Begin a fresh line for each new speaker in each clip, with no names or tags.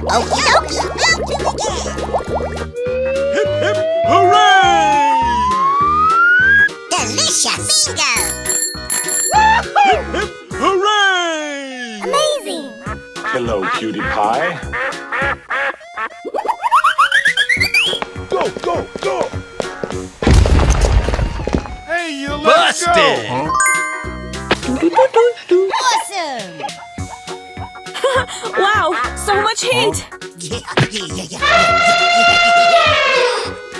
Okie dokie, out we go!
Hip, hip, hooray!
Delicious! Bingo!
Hip, hip, hooray!
Amazing!
Hello, cutie pie.
Go, go, go! Hey, you let's
Busted!
go!
Awesome!
Wow, so much heat!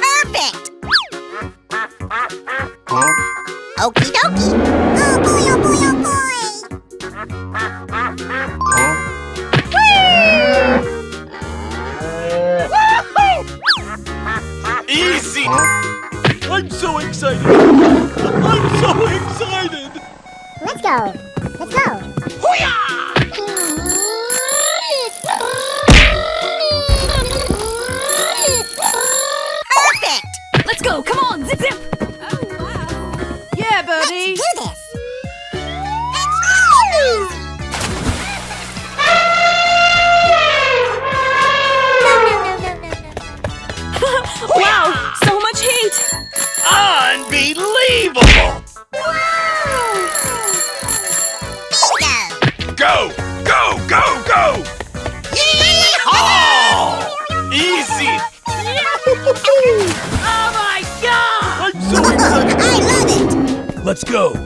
Perfect! Okie dokie! Oh boy, oh boy, oh boy!
Easy!
I'm so excited! I'm so excited!
Let's go! Let's go! Perfect!
Let's go, come on, zip zip! Yeah, buddy!
Let's do this!
Wow, so much heat!
Unbelievable!
Bingo!
Go, go, go, go!
Yeehaw!
Easy! Oh my God!
I'm so excited!
I love it!
Let's go!
No,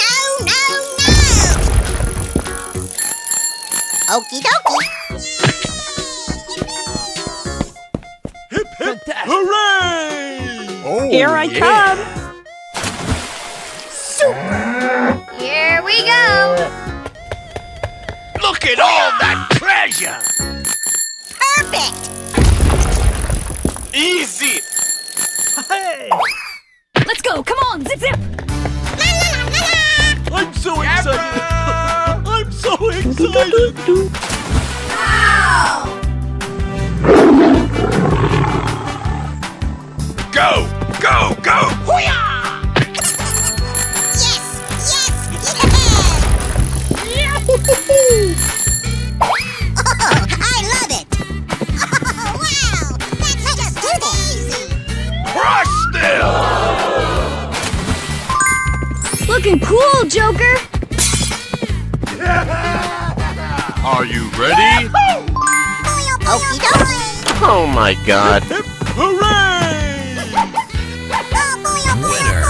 no, no, no! Okie dokie!
Hip, hip, hooray! Oh,
Here I come!
Here we go!
Look at all that treasure!
Perfect!
Easy!
Hey!
Let's go, come on, zip zip!
La la la la la!
I'm so excited! I'm so excited!
Go, go, go!
Yes! Yes! Yes! Oh, I love it! Oh, wow! That's just amazing!
Crush them!
Looking cool, Joker!
Are you ready?
Okie dokie!
Oh my God!
Hip, hooray!
Winner!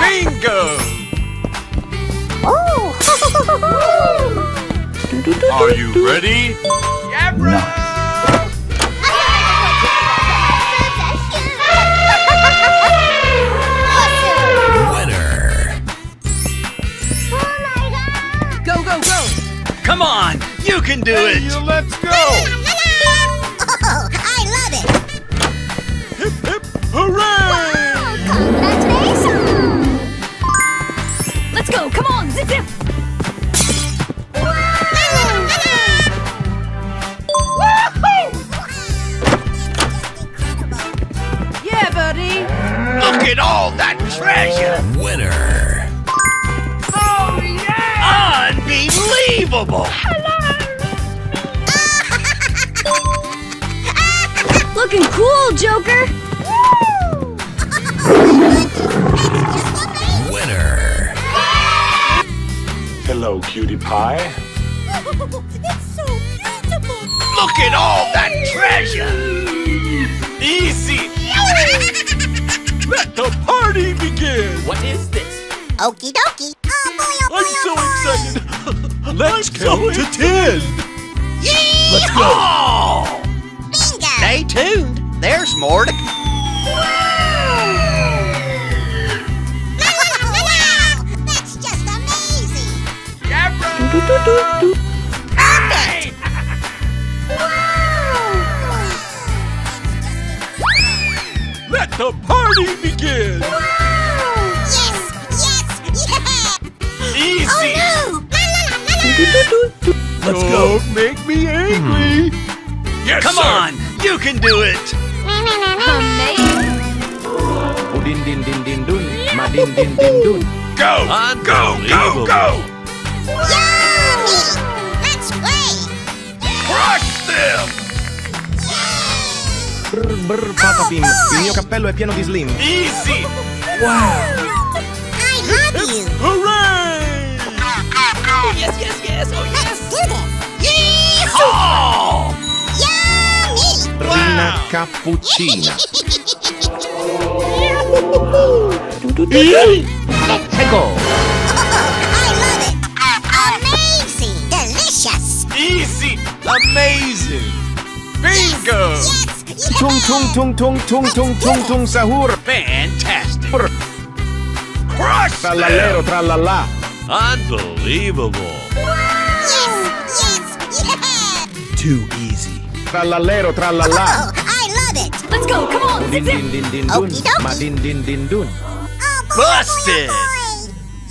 Bingo! Are you ready? Winner! Go, go, go! Come on! You can do
Hey,
it!
let's go!
Oh, I love it!
Hip, hip, hooray!
Congratulations!
Let's go, come on, zip zip! Yeah, buddy!
Look at all that treasure! Winner! Oh, yeah! Unbelievable!
Looking cool, Joker!
Winner!
Hello, cutie pie.
It's so beautiful!
Look at all that treasure! Easy!
Let the party begin!
What is this?
Okie dokie! Oh boy, oh boy,
I'm so
oh boy.
excited! Let's count to 10! Let's go!
Oh!
Bingo!
Stay tuned. There's more to
La la la la la! That's just amazing! Perfect!
Let the party begin!
Yes! Yes! Yeah!
Easy!
Oh no! La la la la la!
Let's go! Don't make me angry!
Yes, Come on! You can do it!
Amazing!
Udin din din din dun, madin din din dun.
Go! Go! Go! Go!
Yeah!
Brr, patapim, il mio cappello è pieno di slim.
Easy.
I love you.
Hooray!
Yes, yes, yes. Oh,
Let's
yes.
do this.
Oh!
Yummy.
Rina cappuccina.
I love it. Amazing. Delicious.
Easy. Amazing. Bingo.
Yes.
Tung tung tung tung tung tung tung tung sahur.
Fantastic.
Crush
Trallallero trallallà.
Unbelievable.
Yes. Yeah.
Too easy.
Trallallero trallallà.
Oh, I love it.
Let's go. Come on.
Din din din din dun.
Okie dokie.
Ma din din din dun.
Oh, boy,
Busted.
boy.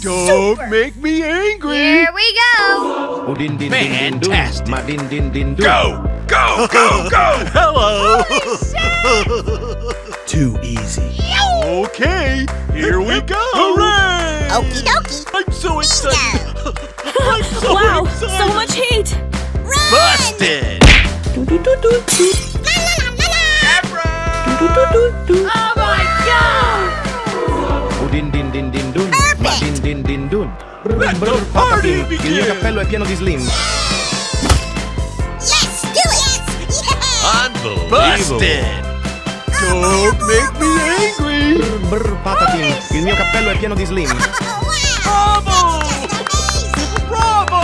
Don't make me angry.
Here we go.
Udin din din din dun.
Fantastic.
Ma din din din dun.
Go. Go. Go. Go. Hello. Too easy. Okay. Here we go. Hooray.
Okie dokie.
I'm so excited. I'm so
Wow.
excited.
So much heat.
Run.
Busted.
La, la, la, la, la.
Oh my God.
Udin din din din dun. Ma din din din dun. Brr,
Let
brr,
the party
patapim, il
begin.
mio cappello è pieno di slim.
Yes, do it. Yeah.
Unbelievable. Busted. Don't make me angry.
Brr, brr, patapim, il mio cappello è pieno di slim.
Oh, wow.
Bravo.
Amazing.
Bravo.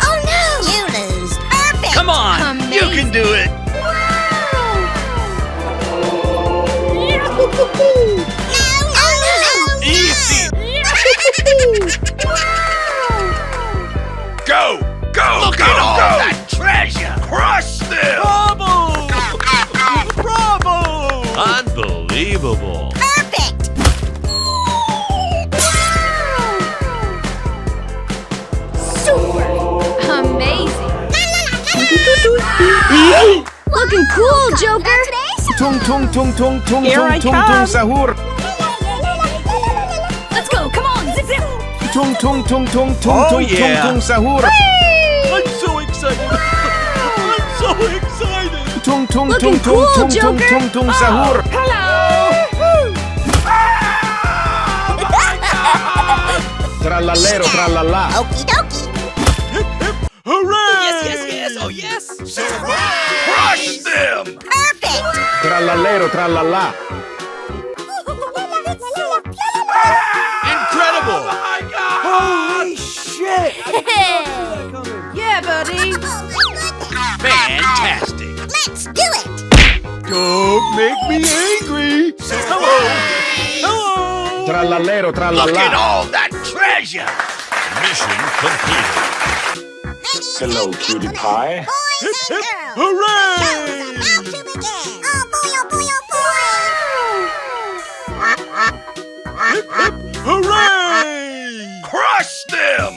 Oh, no. You lose. Perfect.
Come on. You can do it.
No.
Easy. Go. Go.
Look
go.
at all
go.
that treasure.
Crush them. Bravo. Bravo. Unbelievable.
Perfect.
Amazing. Looking cool, Joker.
Tung tung tung tung tung
Here
tung
I
tung
come.
tung sahur.
Let's go. Come on. Zip zip.
Tung tung tung tung tung
Oh,
tung tung
yeah.
tung sahur.
I'm so excited. I'm so excited.
Tung tung
Looking
tung tung
cool,
tung tung
Joker.
tung tung sahur.
Hello.
Trallallero trallallà.
Okie dokie.
Hooray.
Yes, yes, yes. Oh, yes.
Crush them.
Perfect.
Trallallero trallallà.
Incredible. Holy shit.
Yeah, buddy.
Oh, my goodness.
Fantastic.
Let's do it.
Don't make me angry. Hello. Hello.
Trallallero
Look at
trallallà.
all that treasure. Mission complete.
Hello, cutie pie.
Boys and girls.
Hooray.
The show's about to begin. Oh, boy, oh, boy, oh, boy.
Hooray. Crush them.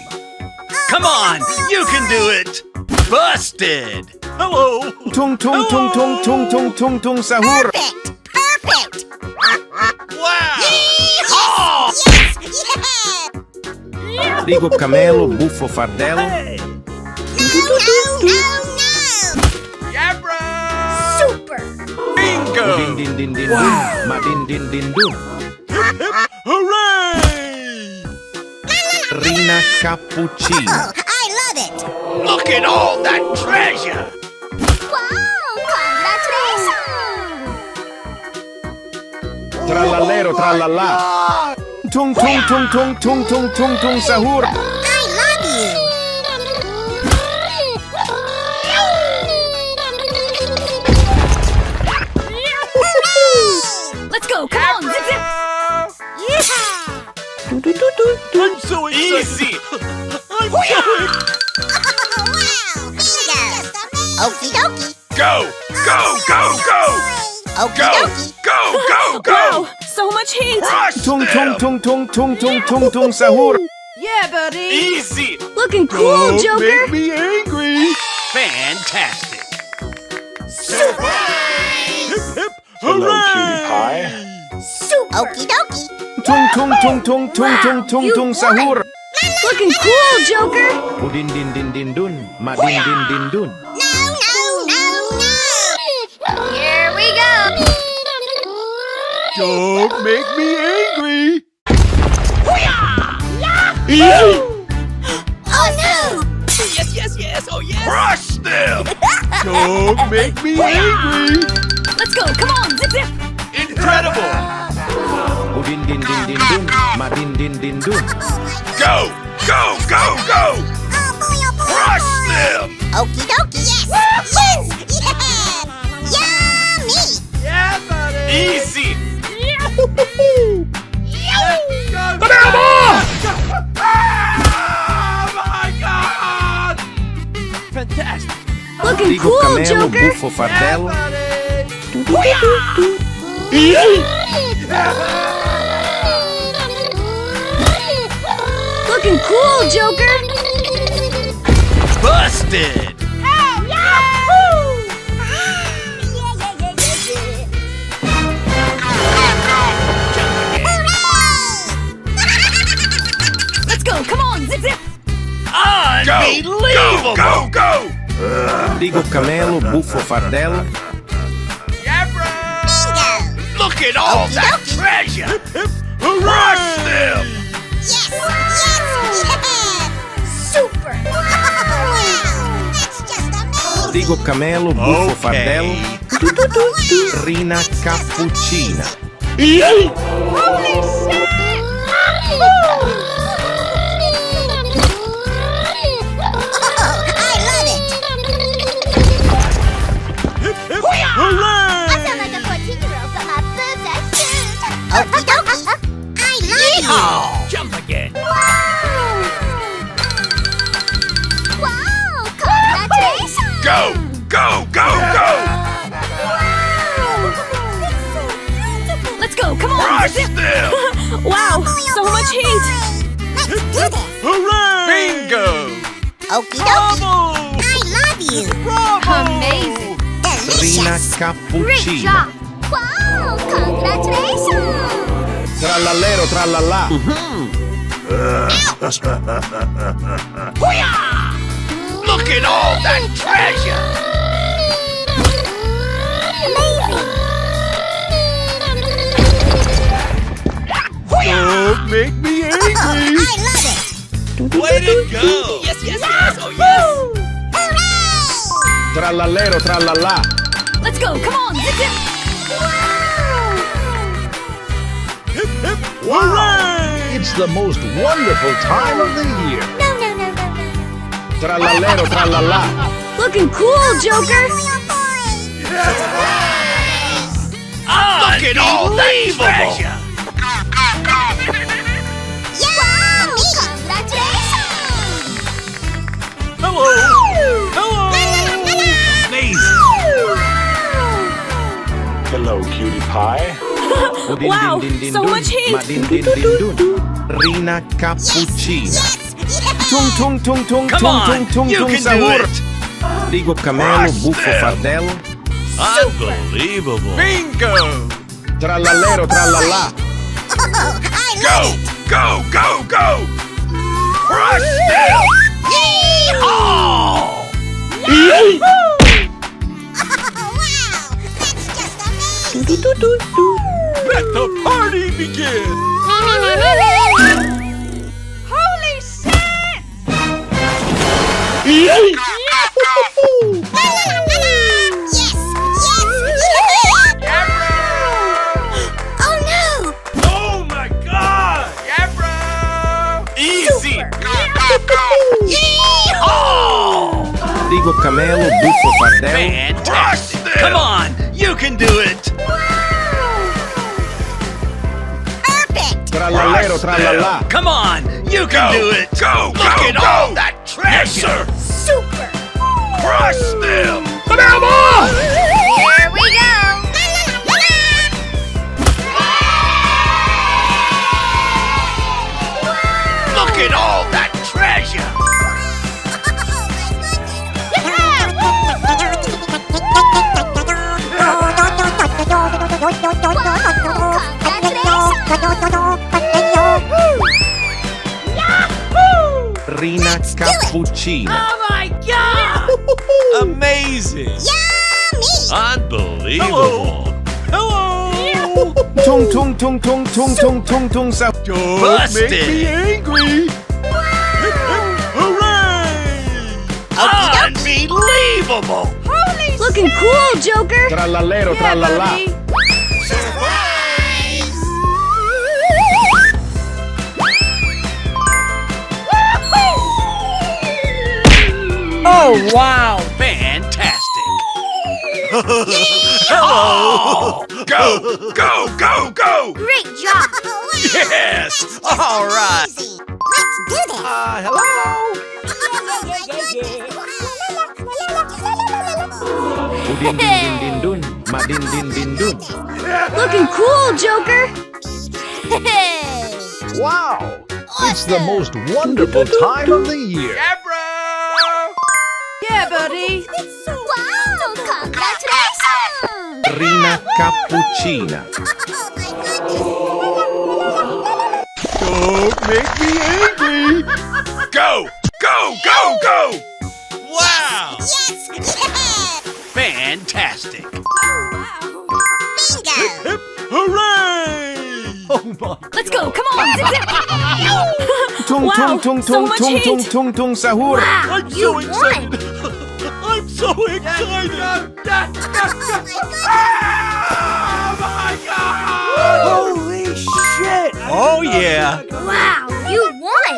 Come on. You can do it. Busted.
Hello.
Tung tung tung tung tung tung tung tung sahur.
Perfect. Perfect.
Wow.
Oh.
Yes. Yeah.
Rigo camelo, buffo fardello.
No.
Yabra.
Super.
Bingo.
Din din din din dun. Ma din din din dun.
Hooray.
Rina cappuccina.
Oh, I love it.
Look at all that treasure.
Wow. Congratulations.
Trallallero trallallà. Tung tung tung tung tung tung tung tung sahur.
I love you.
Let's go. Come on. Zip zip.
Yeah.
I'm so excited. Easy. I'm so excited.
Wow. Bingo. Okie dokie.
Go. Go. Go. Go.
Okie
Go.
dokie.
Go. Go. Go.
Wow. So much heat.
Crush
Tung tung
them.
tung tung tung tung tung tung sahur.
Yeah, buddy.
Easy.
Looking cool,
Don't
Joker.
make me angry.
Fantastic.
Hip hip.
Hello,
Hooray.
cutie pie.
Okie dokie.
Tung tung tung tung tung tung tung tung sahur.
Looking cool, Joker.
Udin din din din dun. Ma din din din dun.
No.
Don't make me angry.
Oh no!
Yes. Oh, yes. Crush them.
Don't make me angry.
Let's go. Come on. Zip, zip.
Incredible.
Din din din din dun, ma din din din dun.
Go.
Oh boy, oh boy!
Crush them.
Okie dokie, yes! Yes! Yeah! Yummy!
Easy. Fantastic.
Looking
Digo
cool,
camelo,
Joker.
buffo fardello.
Looking cool, Joker.
Busted.
Let's go. Come on. Zip, zip.
Unbelievable. Go.
Digo camelo, buffo fardello.
Look at all that treasure. Crush them.
Yes! Super! Wow! That's just amazing!
Digo camelo, buffo fardello. Rina cappuccina.
I love it!
Hooray!
I sound like a 14-year-old got my birthday suit! Okie dokie! I love you!
Jump again.
Wow! Congratulations!
Go.
Let's go. Come on.
Crush
Zip, zip.
them.
Wow. So much heat.
Let's do this!
Hooray!
Bingo.
Okie dokie!
Bravo!
I love you!
Amazing.
Rina
Delicious!
cappuccina.
Wow! Congratulations!
Trallallero, trallallà.
Look at all that treasure.
Don't make me angry.
I love it!
Way to go. Yes. Oh, yes.
Hooray!
Trallallero, trallallà.
Let's go. Come on. Zip, zip.
Hooray!
It's the most wonderful time of the year.
No.
Trallallero, trallallà.
Looking cool, Joker.
Look at all that treasure.
Yummy! Congratulations!
Hello!
Amazing.
Hello, cutie pie.
Din,
Wow,
din, din, din,
so
dun.
much heat.
Ma din din din dun. Rina cappuccina.
Yes!
Tung tung tung tung
Come
tung tung
on.
tung
You
tung
can do
sahur.
it.
Digo camelo,
Crush
buffo
them.
fardello.
Unbelievable. Bingo.
Trallallero, trallallà.
I love it!
Go. Crush them. Yeehaw.
Wow! That's just amazing!
Let the party begin.
Holy shit!
Yes! Oh no!
Oh my God. Easy. Yeehaw.
Digo camelo, buffo fardello.
Fantastic. Come on. You can do it.
Perfect!
Trallallero, trallallà.
Come on. You can do it. Look at all that treasure.
Super!
Crush them.
Here we go!
Look at all that treasure.
Rina cappuccina.
Oh my god!
Amazing.
Yummy!
Unbelievable.
Hello!
Tung tung tung tung tung tung tung tung sa.
Don't make me angry. Hooray!
Unbelievable!
Looking cool, Joker.
Trallallero
Yeah,
trallallà.
buddy.
Oh, wow.
Fantastic! Hello! Go! Go! Go! Go!
Great job!
Yes! All right!
Easy. Let's do this!
Udin din din din dun. Ma din din din dun.
Looking cool, Joker.
Wow! It's the most wonderful time of the year.
Yeah, buddy.
Wow! Congratulations!
Rina cappuccina.
Don't make me angry.
Go! Go! Go! Go! Wow!
Yes! Yeah!
Fantastic!
Bingo!
Hooray! Oh my.
Let's go. Come on. Zip, zip.
Tung
Wow,
tung tung
so
tung
much
tung
heat.
tung tung tung sahur.
I'm
You
so excited. I'm so excited.
Holy shit! Oh yeah!
Wow! You won!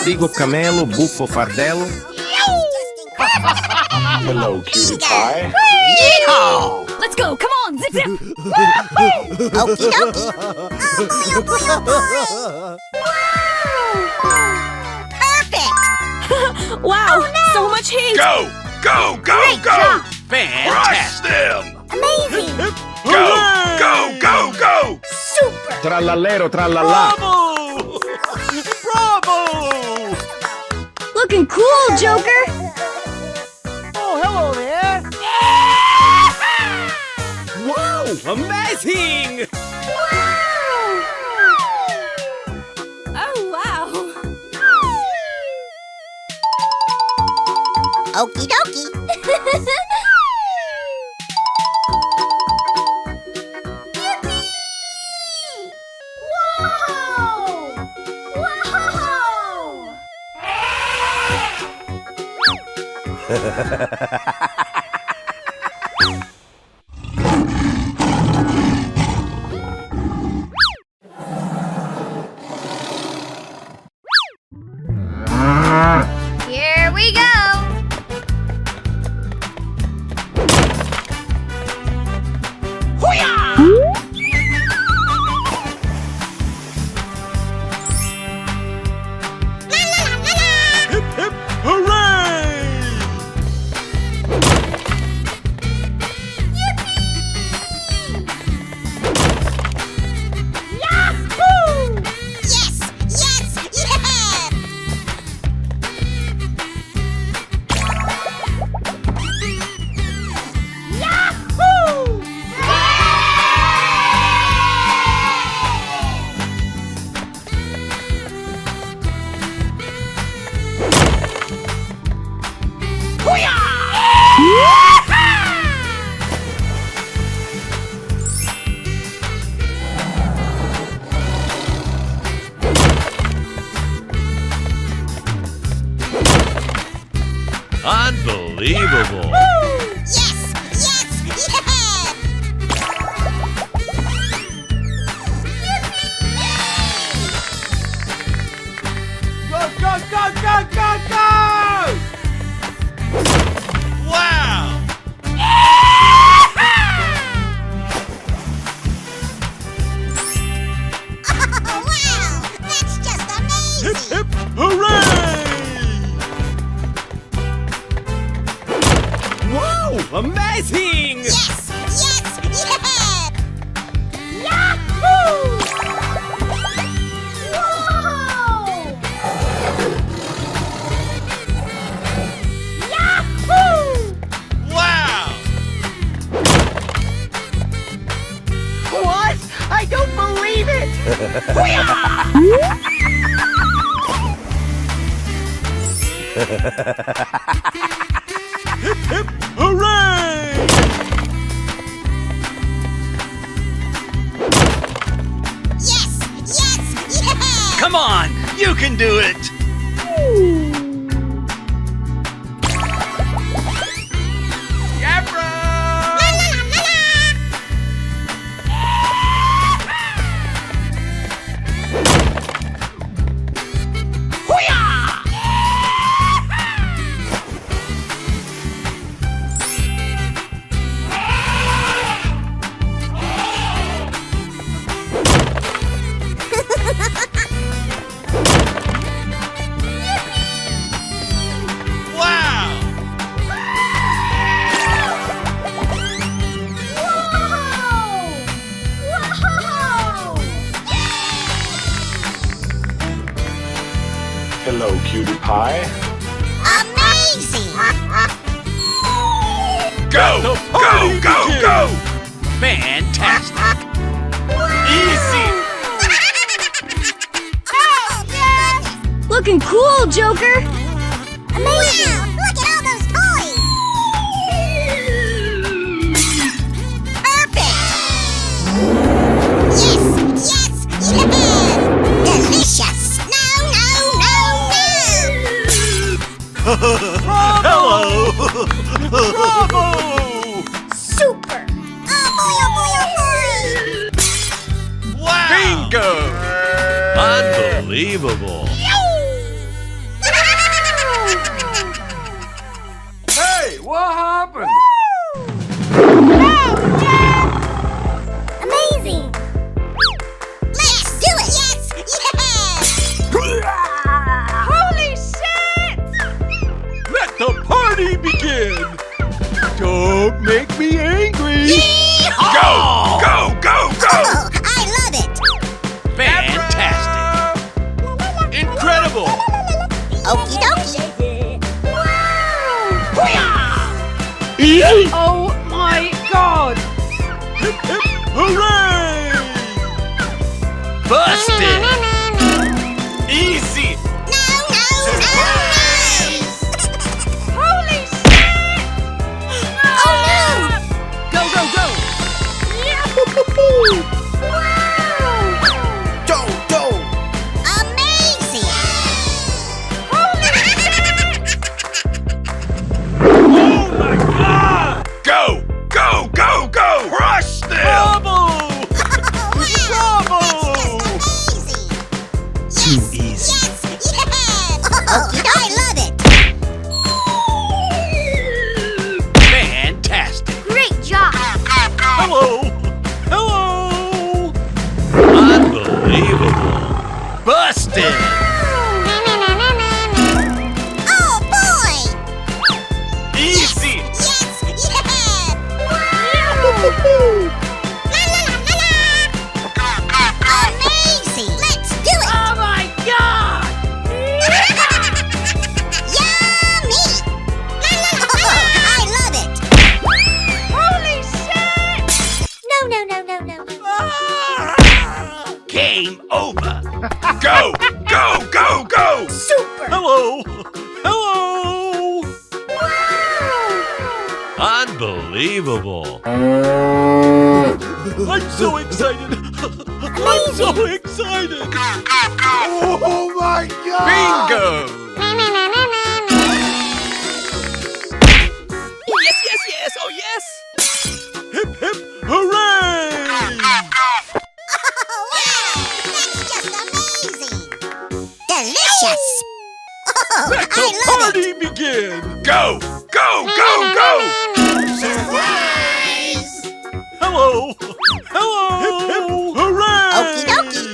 Figo camelo, buffo fardello.
Hello, cutie pie.
Yeehaw!
Let's go. Come on. Zip, zip.
Okie dokie! Perfect!
Wow. So much heat.
Go! Go! Go!
Great
Go!
job.
Fantastic! them!
Amazing!
Go! Go! Go! Go!
Super!
Trallallero trallallà.
Bravo! Bravo!
Looking cool, Joker.
Oh, hello there.
Wow! Amazing!
Oh, wow.
Okie dokie! Here we go!
Hip hip hooray!
Yes! Yes! Yeah!
Unbelievable!
Yes! Yes! Yeah!
Go go go go go go!
Wow!
Oh, wow! That's just
Hip
amazing!
hip hooray! Wow! Amazing!
Yes! Yes! Yeah!
Wow!
What? I don't believe it.
Hip hip hooray!
You can do it!
Hello, cutie pie.
Amazing!
Go! Go! Go! Go! Fantastic! Easy!
Looking cool, Joker.
Amazing! Wow, look at all those toys! Perfect! Yes! Yes! Yes! Delicious!
Hello!
Bravo!
Super! Oh boy, oh boy, oh boy!
Wow! Bingo! Unbelievable!
Hey, what happened?
Amazing! Let's do it! Yes! Yes!
Holy shit!
Let the party begin! Don't make me angry!
Go! Go! Go! Go!
Oh, I love it!
Fantastic! Incredible!
Okie dokie!
Oh my god!
Hip hip hooray!
Busted! Easy!
Holy shit!
Oh no!
Go, go, go!
Go, go!
Amazing!
Oh my God!
Go! Go! Go! Go! Crush them!
Bravo!
Wow! That's just amazing!
Too easy.
Yes! Yes! Okie dokie! I love it!
Fantastic!
Great job!
Hello! Hello!
Unbelievable! Busted!
Oh boy!
Easy!
Yes! Yes! Amazing! Let's do it!
Oh my god!
Yummy! I love it!
Holy shit!
No.
Game over! Go! Go! Go! Go!
Super!
Hello! Hello!
Unbelievable!
I'm so excited! I'm so excited! Oh my God!
Bingo!
Yes! Oh yes!
Hip hip hooray!
Oh, wow! That's just amazing! Delicious! Oh,
Let the
I love
party
it!
begin!
Go! Go! Go! Go!
Surprise!
Hello! Hello! Hip hip hooray!
Okie dokie!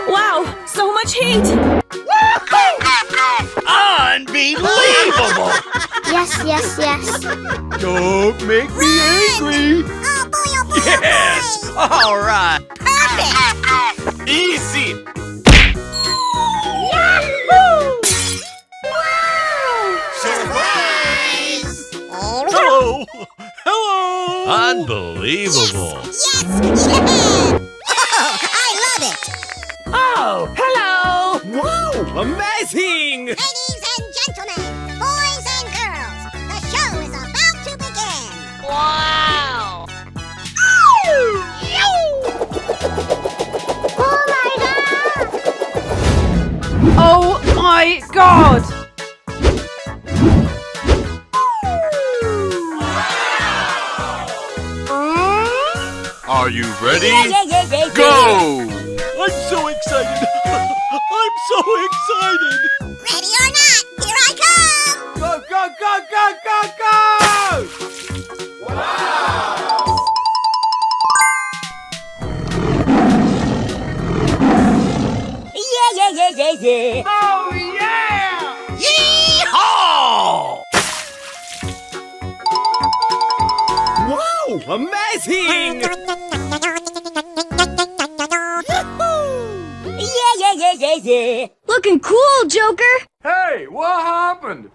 Wow, so much heat!
Unbelievable!
Yes.
Don't make me angry!
Oh boy,
Yes! All right!
Perfect!
Easy!
Surprise!
Hello! Hello!
Unbelievable!
Yes! Oh, I love it!
Oh, hello! Wow, amazing!
Ladies and gentlemen, boys and girls, the show is about to begin! Wow! Oh my God!
my god!
Are you ready?
Yeah.
Go!
I'm so excited. I'm so excited.
Ready or not, here I come!
Go, go, go, go, go, go!
Yeah.
Oh, yeah!
Yeehaw!
Wow, amazing!
Yeah.
Looking cool, Joker!
Hey, what happened?